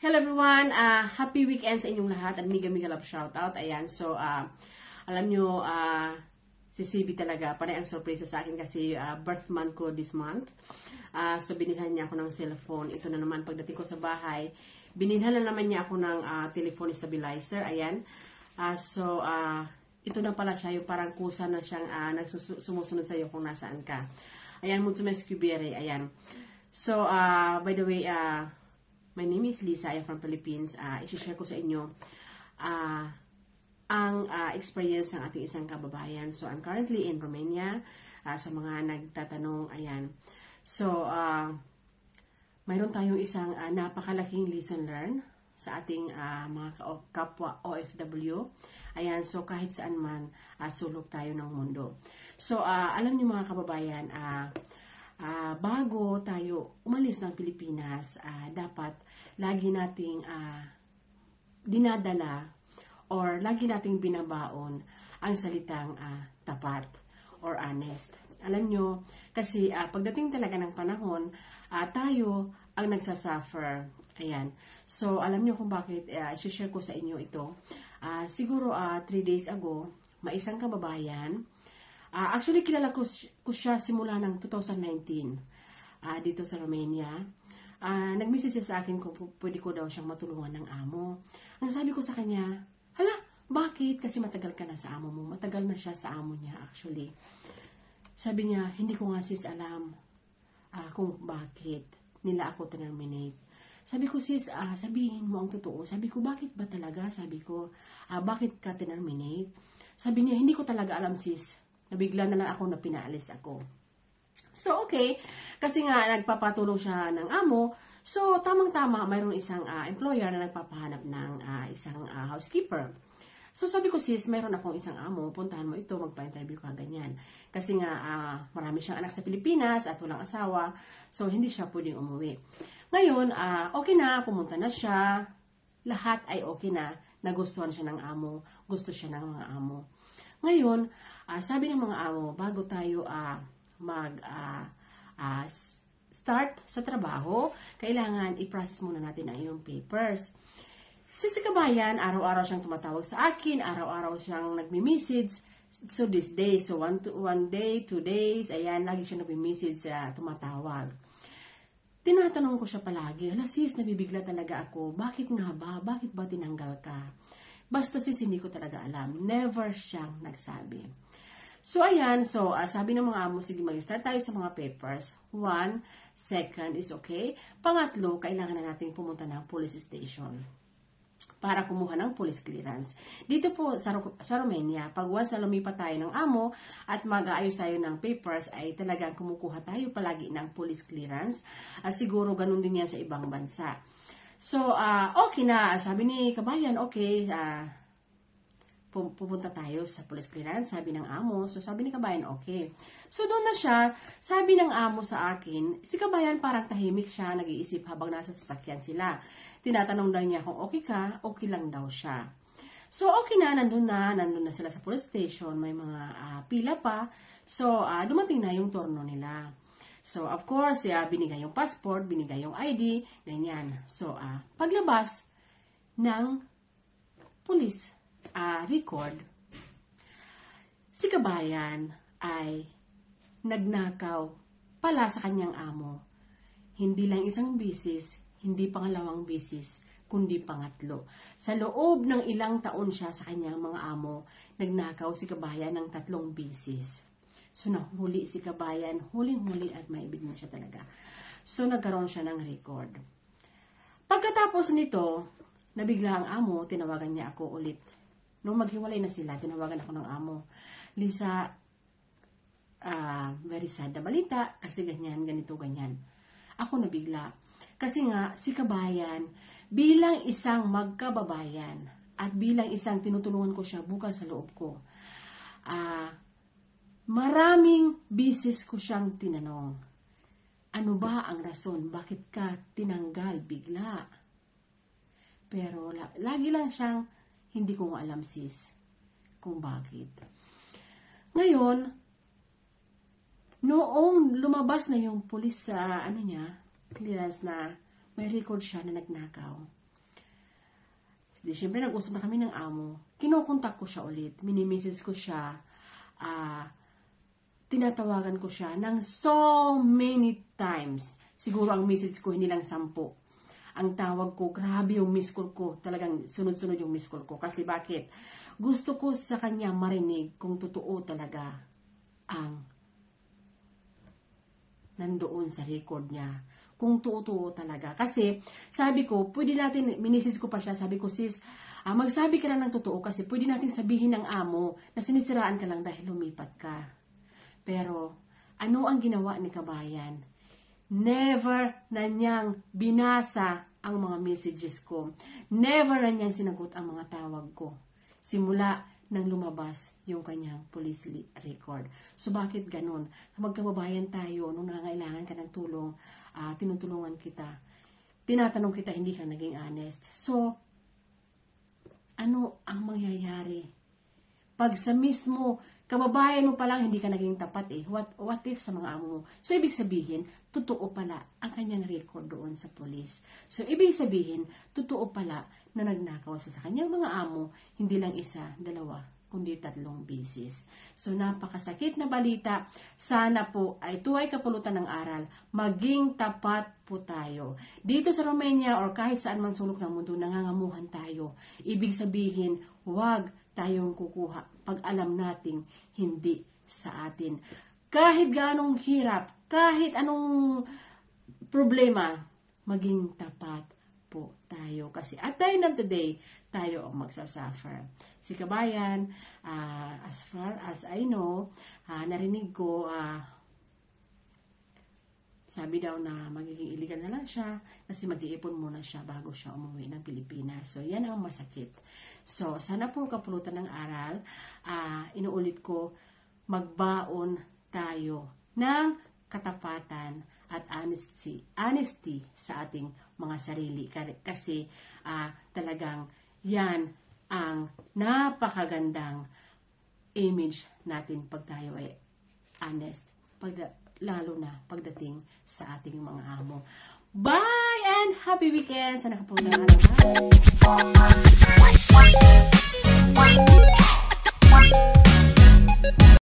Hello everyone! Happy weekend sa inyong lahat at mega love shoutout. Ayan, so alam nyo, si CB talaga, panay ang surprise sa akin kasi birth month ko this month. So binilhan niya ako ng cellphone. Ito na naman pagdating ko sa bahay. Binilhan na naman niya ako ng telephone stabilizer. Ayan. Ito na pala siya, yung parang kusa na siyang sumusunod sa iyo kung nasaan ka. Ayan, Mutsumes Kubere. Ayan. So, by the way, my name is Lisa. I am from Philippines. I-share ko sa inyo ang experience ng ating isang kababayan. So, I'm currently in Romania. Sa mga nagtatanong, ayan. So, mayroon tayong isang napakalaking lesson learned sa ating mga kapwa OFW. Ayan, so kahit saan man, sulok tayo ng mundo. So, alam niyo mga kababayan, bago tayo umalis ng Pilipinas, dapat lagi nating dinadala or lagi nating binabaon ang salitang tapat or honest. Alam nyo, kasi pagdating talaga ng panahon, tayo ang nagsasuffer. Ayan. So, alam nyo kung bakit i-share ko sa inyo ito. Siguro 3 days ago, may isang kababayan. Actually, kilala ko siya simula ng 2019 dito sa Romania. Nag-message siya sa akin kung pwede ko daw siyang matulungan ng amo. Ang sabi ko sa kanya, hala, bakit? Kasi matagal ka na sa amo mo. Matagal na siya sa amo niya actually. Sabi niya, hindi ko nga sis alam kung bakit nila ako terminate. Sabi ko sis, sabihin mo ang totoo. Sabi ko, bakit ba talaga? Sabi ko, bakit ka terminate? Sabi niya, hindi ko talaga alam sis. Nabigla na lang ako na pinaalis ako. So, okay. Kasi nga, nagpapatulong siya ng amo. So, tamang-tama, mayroong isang employer na nagpapahanap ng isang housekeeper. So, sabi ko, sis, mayroon akong isang amo. Puntahan mo ito, magpa-interview ka, ganyan. Kasi nga, marami siyang anak sa Pilipinas at walang asawa. So, hindi siya pwedeng umuwi. Ngayon, okay na, pumunta na siya. Lahat ay okay na. Nagustuhan siya ng amo. Gusto siya ng mga amo. Ngayon, sabi ng mga amo, bago tayo start sa trabaho, kailangan i-process muna natin ang iyong papers. Si kabayan, araw-araw siyang tumatawag sa akin, araw-araw siyang nagmi-message. So this day, so one day, 2 days, ayan, lagi siyang nagmi-message, tumatawag. Tinatanong ko siya palagi, hala sis, nabibigla talaga ako, bakit nga ba? Bakit ba tinanggal ka? Basta sis, hindi ko talaga alam. Never siyang nagsabi. So, ayan. So, sabi ng mga amo, sige, mag-start tayo sa mga papers. 1, 2 is okay. Pangatlo, kailangan na natin pumunta ng police station para kumuha ng police clearance. Dito po sa Romania, pag once na lumipat tayo ng amo at mag-aayos tayo ng papers, ay talagang kumukuha tayo palagi ng police clearance. Siguro ganun din yan sa ibang bansa. So, okay na. Sabi ni kabayan, okay, pupunta tayo sa police clearance, sabi ng amo. So, sabi ni kabayan, okay. So, doon na siya. Sabi ng amo sa akin, si kabayan parang tahimik siya, nag-iisip habang nasa sasakyan sila. Tinatanong daw niya kung okay ka, okay lang daw siya. So, okay na, nandun na sila sa police station, may mga pila pa. So, dumating na yung turno nila. So, of course, binigay yung passport, binigay yung ID, ganyan. So, paglabas ng police record, si kabayan ay nagnakaw pala sa kanyang amo. Hindi lang isang bisis, hindi pangalawang bisis, kundi pangatlo. Sa loob ng ilang taon siya sa kanyang mga amo, nagnakaw si kabayan ng 3 bisis. So, nahuli si kabayan, huling-huli at maibig na siya talaga. So, nagkaroon siya ng record. Pagkatapos nito, nabigla ang amo, tinawagan niya ako ulit. Nung maghiwalay na sila, tinawagan ako ng amo. Lisa, very sad na balita, kasi ganyan, ganito, ganyan. Ako nabigla. Kasi nga, si kabayan, bilang isang magkababayan, at bilang isang tinutulungan ko siya bukal sa loob ko, maraming bisis ko siyang tinanong, ano ba ang rason? Bakit ka tinanggal bigla? Pero lagi lang siyang, hindi ko alam sis, kung bakit. Ngayon, noong lumabas na yung pulis sa, clearance na may record siya na nagnakaw, Di, syempre, nag-usap na kami ng amo. Kinokontak ko siya ulit. Minimisis ko siya. Tinatawagan ko siya ng so many times. Siguro ang message ko, hindi lang 10. Ang tawag ko, grabe yung miss call ko. Talagang sunod-sunod yung miss call ko. Kasi bakit? Gusto ko sa kanya marinig kung totoo talaga ang nandoon sa record niya. Kung totoo talaga. Kasi, sabi ko, pwede natin, minisis ko pa siya, sabi ko, sis, magsabi ka lang ng totoo kasi pwede natin sabihin ng amo na sinisiraan ka lang dahil lumipat ka. Pero, ano ang ginawa ni kabayan? Never na niyang binasa ang mga messages ko. Never na niyang sinagot ang mga tawag ko. Simula nang lumabas yung kanyang police record. So, bakit ganun? Magkababayan tayo, nung nangangailangan ka ng tulong, tinutulungan kita. Tinatanong kita, hindi ka naging honest. So, ano ang mangyayari? Pag sa mismo, kababayan mo pa lang, hindi ka naging tapat eh. What if sa mga amo mo? So, ibig sabihin, totoo pala ang kanyang record doon sa police. So, ibig sabihin, totoo pala na nagnakaw sa kanyang mga amo, hindi lang 1, 2, kundi 3 beses. So, napakasakit na balita. Sana po, ito ay kapulutan ng aral. Maging tapat po tayo. Dito sa Romania or kahit saan man sulok ng mundo, nangangamuhan tayo. Ibig sabihin, huwag tayong kukuha pag alam nating hindi sa atin. Kahit ganong hirap, kahit anong problema, maging tapat po tayo. Kasi at the end of the day, tayo ang magsasuffer. Si kabayan, as far as I know, narinig ko, sabi daw na magiging illegal na lang siya kasi mag-iipon muna siya bago siya umuwi ng Pilipinas. So, yan ang masakit. So, sana po kapulutan ng aral, inuulit ko, magbaon tayo ng katapatan at honesty sa ating mga sarili. Kasi talagang yan ang napakagandang image natin pag tayo ay honest. Lalo na pagdating sa ating mga amo. Bye and happy weekend! Sana kapulutan ng aral.